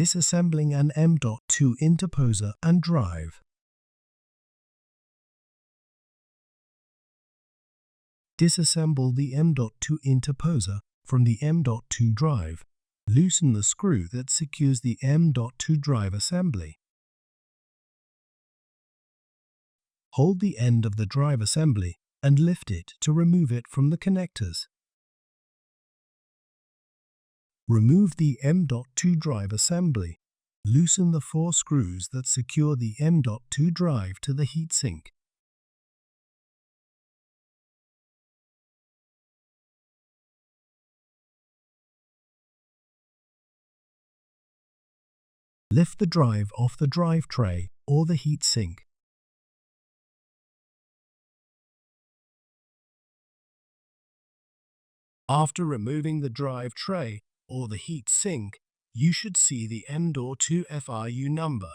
Disassembling an M.2 interposer and drive. Disassemble the M.2 interposer from the M.2 drive. Loosen the screw that secures the M.2 drive assembly. Hold the end of the drive assembly and lift it to remove it from the connectors. Remove the M.2 drive assembly. Loosen the 4 screws that secure the M.2 drive to the heatsink. Lift the drive off the drive tray or the heatsink. After removing the drive tray or the heat sink, you should see the M.2 FRU number